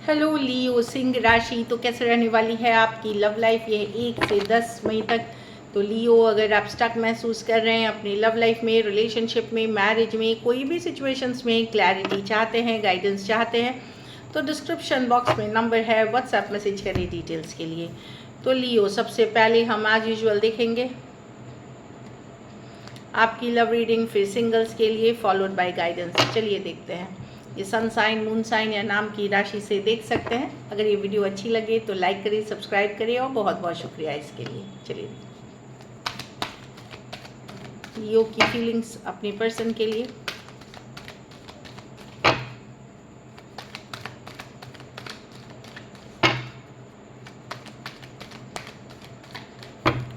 Hello लियो सिंह राशि, तो कैसे रहने वाली है आपकी लव लाइफ ये 1 से 10 मई तक। तो लियो, अगर आप स्टक महसूस कर रहे हैं अपनी लव लाइफ में, रिलेशनशिप में, मैरिज में, कोई भी सिचुएशंस में क्लैरिटी चाहते हैं, गाइडेंस चाहते हैं, तो डिस्क्रिप्शन बॉक्स में नंबर है, व्हाट्सएप मैसेज करें डिटेल्स के लिए। तो लियो, सबसे पहले हम आज यूजुअल देखेंगे आपकी लव रीडिंग, फिर सिंगल्स के लिए, फॉलोड बाय गाइडेंस। चलिए देखते हैं। ये सन साइन, मून साइन या नाम की राशि से देख सकते हैं। अगर ये वीडियो अच्छी लगे तो लाइक करें, सब्सक्राइब करें और बहुत बहुत शुक्रिया इसके लिए। चलिए, लियो की फीलिंग्स अपने पर्सन के लिए।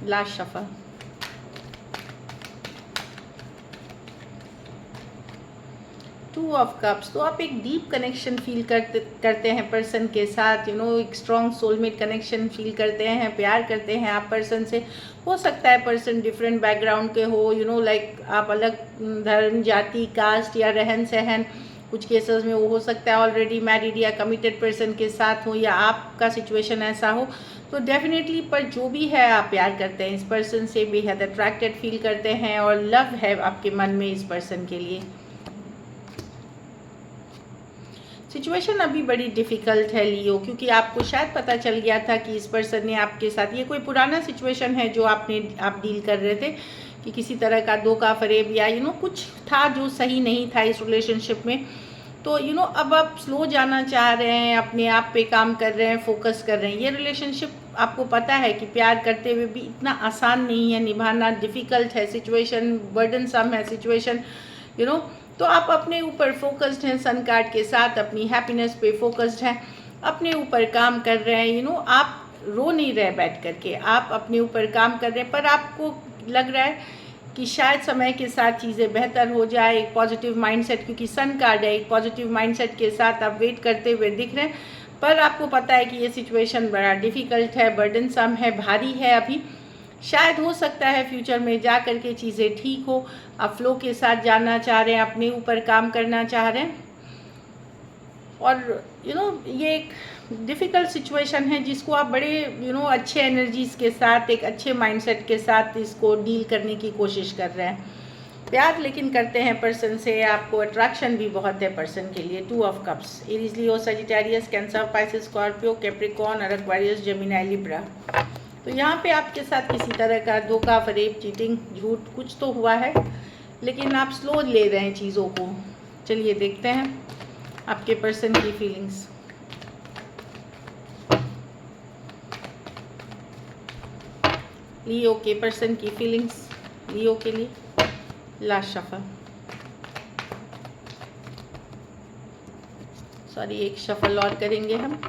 Last shuffle, two of cups. तो आप एक डीप कनेक्शन फील करते हैं पर्सन के साथ, एक स्ट्रॉन्ग सोलमेट कनेक्शन फील करते हैं, प्यार करते हैं आप पर्सन से। हो सकता है पर्सन डिफरेंट बैकग्राउंड के हो, लाइक आप अलग धर्म, जाति, कास्ट या रहन सहन, कुछ केसेस में वो हो सकता है ऑलरेडी मैरिड या कमिटेड पर्सन के साथ हो, या आपका सिचुएशन ऐसा हो। तो डेफिनेटली, पर जो भी है, आप प्यार करते हैं इस पर्सन से, बेहद अट्रैक्टेड फील करते हैं और लव है आपके मन में इस पर्सन के लिए। सिचुएशन अभी बड़ी डिफ़िकल्ट है लियो, क्योंकि आपको शायद पता चल गया था कि इस पर्सन ने आपके साथ, ये कोई पुराना सिचुएशन है जो आप डील कर रहे थे, कि किसी तरह का धोखा फरेब या कुछ था जो सही नहीं था इस रिलेशनशिप में। तो अब आप स्लो जाना चाह रहे हैं, अपने आप पे काम कर रहे हैं, फोकस कर रहे हैं। ये रिलेशनशिप आपको पता है कि प्यार करते हुए भी इतना आसान नहीं है निभाना, डिफ़िकल्ट है सिचुएशन, बर्डनसम है सिचुएशन, तो आप अपने ऊपर फोकस्ड हैं, सन कार्ड के साथ अपनी हैप्पीनेस पे फोकस्ड हैं, अपने ऊपर काम कर रहे हैं। आप रो नहीं रहे बैठ करके, आप अपने ऊपर काम कर रहे हैं, पर आपको लग रहा है कि शायद समय के साथ चीज़ें बेहतर हो जाए। एक पॉजिटिव माइंडसेट, क्योंकि सन कार्ड है, एक पॉजिटिव माइंडसेट के साथ आप वेट करते हुए दिख रहे हैं। पर आपको पता है कि ये सिचुएशन बड़ा डिफ़िकल्ट है, बर्डनसम है, भारी है अभी। शायद हो सकता है फ्यूचर में जा कर के चीज़ें ठीक हो। आप फ्लो के साथ जाना चाह रहे हैं, अपने ऊपर काम करना चाह रहे हैं, और ये एक डिफ़िकल्ट सिचुएशन है जिसको आप बड़े अच्छे एनर्जीज़ के साथ, एक अच्छे माइंडसेट के साथ इसको डील करने की कोशिश कर रहे हैं। प्यार लेकिन करते हैं पर्सन से, आपको अट्रैक्शन भी बहुत है पर्सन के लिए। Two of cups, Aries, Leo, Sagittarius, cancer, Pisces, Scorpio, Capricorn और एक्वेरियस, जेमिनी, लिब्रा। तो यहाँ पे आपके साथ किसी तरह का धोखा फरेब, चीटिंग, झूठ कुछ तो हुआ है, लेकिन आप स्लो ले रहे हैं चीज़ों को। चलिए देखते हैं आपके पर्सन की फीलिंग्स। लियो के पर्सन की फीलिंग्स, लियो के लिए। लास्ट शफल, सॉरी, एक शफल और करेंगे हम।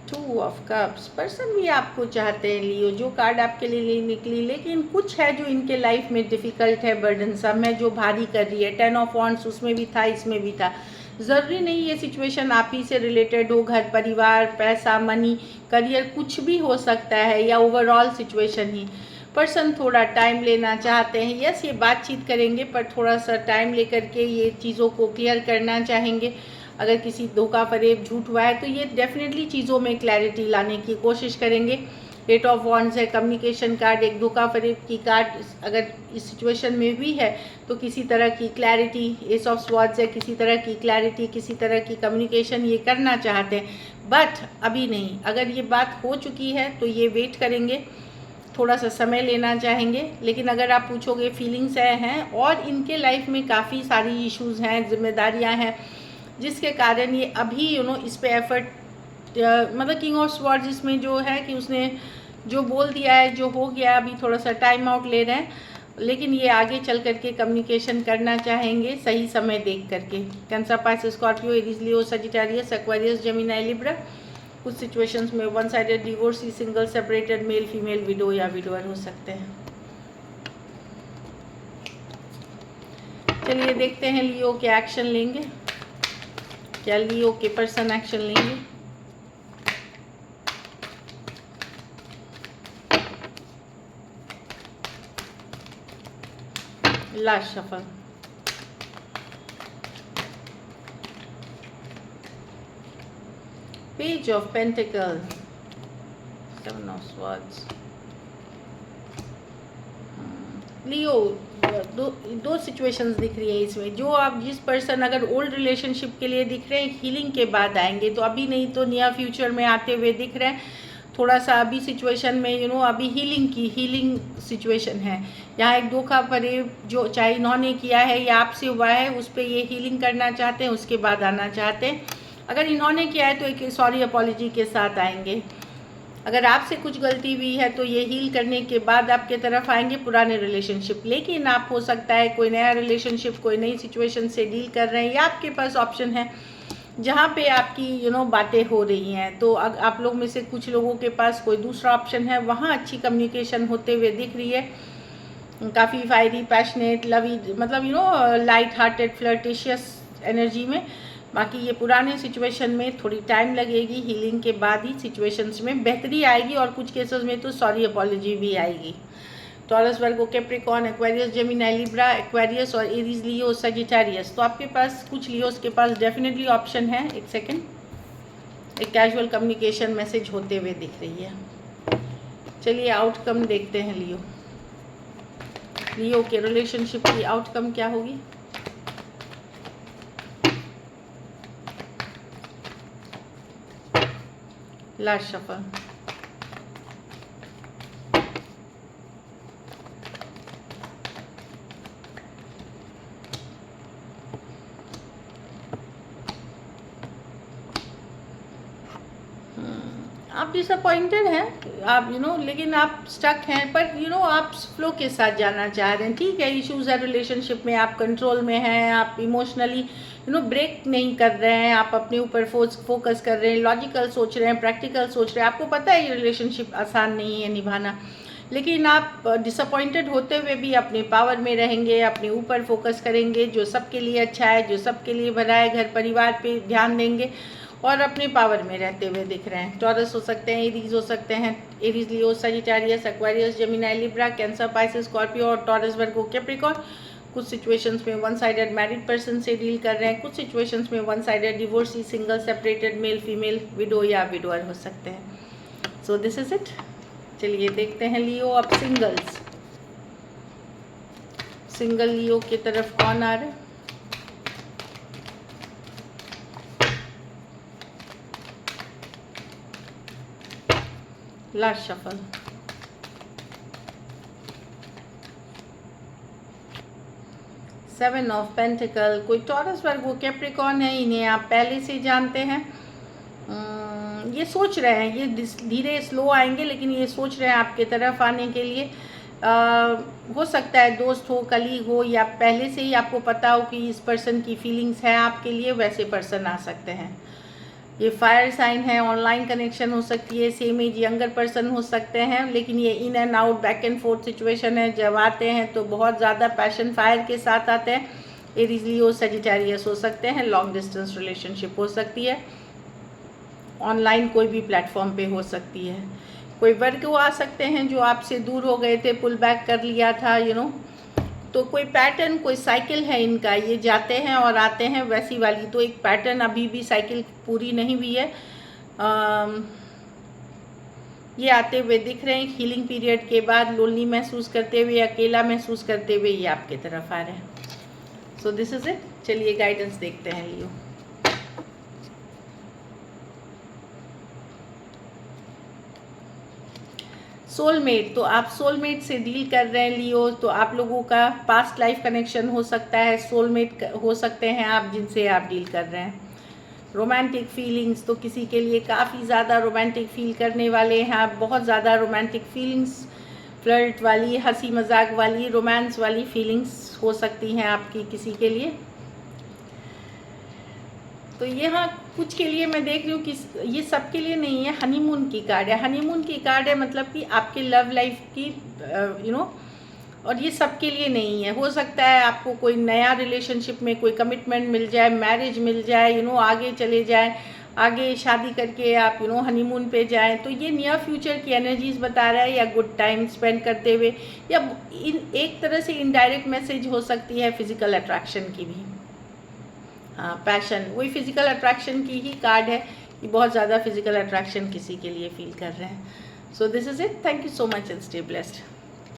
टू ऑफ कप्स, पर्सन भी आपको चाहते हैं लियो, जो कार्ड आपके लिए निकली, लेकिन कुछ है जो इनके लाइफ में डिफ़िकल्ट है, बर्डनसम है, जो भारी कर रही है। 10 ऑफ वॉन्ड्स, उसमें भी था, इसमें भी था। ज़रूरी नहीं ये सिचुएशन आप ही से रिलेटेड हो, घर परिवार, पैसा, मनी, करियर, कुछ भी हो सकता है, या ओवरऑल सिचुएशन ही। पर्सन थोड़ा टाइम लेना चाहते हैं। यस, ये बातचीत करेंगे, पर थोड़ा सा टाइम लेकर के ये चीज़ों को क्लियर करना चाहेंगे। अगर किसी धोखा फरेब, झूठ हुआ है तो ये डेफिनेटली चीज़ों में क्लैरिटी लाने की कोशिश करेंगे। 8 ऑफ वॉन्ड्स है, कम्युनिकेशन कार्ड, एक धोखा फरेब की कार्ड अगर इस सिचुएशन में भी है तो किसी तरह की क्लैरिटी। एस ऑफ स्वॉर्ड्स है, किसी तरह की क्लैरिटी, किसी तरह की कम्युनिकेशन ये करना चाहते हैं, बट अभी नहीं। अगर ये बात हो चुकी है तो ये वेट करेंगे, थोड़ा सा समय लेना चाहेंगे। लेकिन अगर आप पूछोगे फीलिंग्स हैं, और इनके लाइफ में काफ़ी सारी इश्यूज़ हैं, जिम्मेदारियाँ हैं, जिसके कारण ये अभी इस पे एफर्ट, मतलब किंग ऑफ स्वॉर्ड्स इसमें जो है कि उसने जो बोल दिया है, जो हो गया, अभी थोड़ा सा टाइम आउट ले रहे हैं, लेकिन ये आगे चल करके कम्युनिकेशन करना चाहेंगे सही समय देख करके। Cancer, Pisces, Scorpio, Aries, Leo, Sagittarius, Aquarius, Gemini, Libra. कुछ सिचुएशंस में one sided divorce, single, separated, male female, widow या विडोअर हो सकते हैं। चलिए देखते हैं लियो के एक्शन लेंगे, क्या लियो के पर्सन एक्शन लेंगे। Last shuffle, page of pentacles, 7 of swords. Leo, दो सिचुएशंस दिख रही है इसमें। जो आप जिस पर्सन अगर ओल्ड रिलेशनशिप के लिए दिख रहे हैं, हीलिंग के बाद आएंगे, तो अभी नहीं तो नियर फ्यूचर में आते हुए दिख रहे हैं। थोड़ा सा अभी सिचुएशन में अभी हीलिंग सिचुएशन है। यहाँ एक धोखा परे जो चाहे इन्होंने किया है या आपसे हुआ है, उस पर ये हीलिंग करना चाहते हैं, उसके बाद आना चाहते हैं। अगर इन्होंने किया है तो एक सॉरी अपॉलॉजी के साथ आएंगे। अगर आपसे कुछ गलती हुई है तो ये हील करने के बाद आपके तरफ आएंगे पुराने रिलेशनशिप। लेकिन आप हो सकता है कोई नया रिलेशनशिप, कोई नई सिचुएशन से डील कर रहे हैं, या आपके पास ऑप्शन है जहाँ पे आपकी बातें हो रही हैं। तो आप लोग में से कुछ लोगों के पास कोई दूसरा ऑप्शन है, वहाँ अच्छी कम्युनिकेशन होते हुए दिख रही है। काफ़ी फायरी, पैशनेट, लवी, मतलब लाइट हार्टेड, फ्लर्टिशियस एनर्जी में। बाकी ये पुराने सिचुएशन में थोड़ी टाइम लगेगी, हीलिंग के बाद ही सिचुएशंस में बेहतरी आएगी, और कुछ केसेस में तो सॉरी अपॉलॉजी भी आएगी। Taurus, Virgo, Capricorn, Aquarius, Gemini, Libra, Aquarius और एरीज, लियो, सजिटेरियस। तो आपके पास कुछ लियोस के पास डेफिनेटली ऑप्शन है। एक सेकेंड, एक कैजुअल कम्युनिकेशन मैसेज होते हुए दिख रही है। चलिए आउटकम देखते हैं। लियो के रिलेशनशिप की आउटकम क्या होगी। लास्ट शफल, आप डिसअपॉइंटेड हैं, आप लेकिन आप स्टक हैं, पर आप फ्लो के साथ जाना चाह रहे हैं। ठीक है, इश्यूज है रिलेशनशिप में, आप कंट्रोल में हैं, आप इमोशनली ब्रेक नहीं कर रहे हैं, आप अपने ऊपर फोकस कर रहे हैं, लॉजिकल सोच रहे हैं, प्रैक्टिकल सोच रहे हैं। आपको पता है ये रिलेशनशिप आसान नहीं है निभाना, लेकिन आप डिसअपॉइंटेड होते हुए भी अपने पावर में रहेंगे, अपने ऊपर फोकस करेंगे, जो सबके लिए अच्छा है, जो सबके लिए भला है, घर परिवार पे ध्यान देंगे और अपने पावर में रहते हुए दिख रहे हैं। टॉरस हो सकते हैं, एरीज हो सकते हैं, Aries, Leo, Sagittarius, Aquarius, Gemini, Libra, Cancer, Pisces, Scorpio और टॉरस, वर्गो, कैप्रिकॉर्न। कुछ सिचुएशंस में वन साइडेड मैरिड पर्सन से डील कर रहे हैं, कुछ सिचुएशंस में one sided divorcee, single, separated, male, female, widow या विडोअर हो सकते हैं। So this is it. चलिए देखते हैं लियो अब सिंगल लियो की तरफ कौन आ रहा है। Last shuffle, seven of pentacle. कोई टॉरस, वर्गो, कैप्रिकॉर्न है, इन्हें आप पहले से जानते हैं। ये सोच रहे हैं, ये धीरे स्लो आएंगे, लेकिन ये सोच रहे हैं आपके तरफ आने के लिए। हो सकता है दोस्त हो, कलीग हो, या पहले से ही आपको पता हो कि इस पर्सन की फीलिंग्स हैं आपके लिए, वैसे पर्सन आ सकते हैं। ये फायर साइन है, ऑनलाइन कनेक्शन हो सकती है, सेम एज यंगर पर्सन हो सकते हैं, लेकिन ये in and out, back and fourth situation है। जब आते हैं तो बहुत ज़्यादा पैशन फायर के साथ आते हैं। एरीज, लियो, सजिटेरियस हो सकते हैं। लॉन्ग डिस्टेंस रिलेशनशिप हो सकती है, ऑनलाइन कोई भी प्लेटफॉर्म पे हो सकती है। कोई वर्ग वो आ सकते हैं जो आपसे दूर हो गए थे, पुल बैक कर लिया था, तो कोई पैटर्न, कोई साइकिल है इनका, ये जाते हैं और आते हैं, वैसी वाली। तो एक पैटर्न, अभी भी साइकिल पूरी नहीं हुई है। ये आते हुए दिख रहे हैं हीलिंग पीरियड के बाद, लोनली महसूस करते हुए, अकेला महसूस करते हुए ये आपके तरफ आ रहे हैं। So this is it. चलिए गाइडेंस देखते हैं लियो। सोलमेट, तो आप सोलमेट से डील कर रहे हैं लियो, तो आप लोगों का पास्ट लाइफ कनेक्शन हो सकता है, सोलमेट हो सकते हैं आप जिनसे आप डील कर रहे हैं। रोमांटिक फीलिंग्स, तो किसी के लिए काफ़ी ज़्यादा रोमांटिक फील करने वाले हैं आप, बहुत ज़्यादा रोमांटिक फीलिंग्स, फ्लर्ट वाली, हंसी मजाक वाली, रोमांस वाली फीलिंग्स हो सकती हैं आपकी किसी के लिए। तो यहाँ कुछ के लिए मैं देख रही हूँ कि ये सबके लिए नहीं है। हनीमून की कार्ड है, हनीमून की कार्ड है, मतलब कि आपके लव लाइफ की और ये सबके लिए नहीं है। हो सकता है आपको कोई नया रिलेशनशिप में कोई कमिटमेंट मिल जाए, मैरिज मिल जाए, आगे चले जाए, आगे शादी करके आप हनीमून पे जाएं, तो ये नियर फ्यूचर की एनर्जीज बता रहा है, या गुड टाइम स्पेंड करते हुए, या एक तरह से इनडायरेक्ट मैसेज हो सकती है फिजिकल अट्रैक्शन की भी। हाँ, पैशन, वही फिजिकल अट्रैक्शन की ही कार्ड है कि बहुत ज़्यादा फिजिकल अट्रैक्शन किसी के लिए फील कर रहे हैं। So this is it, thank you so much and stay blessed.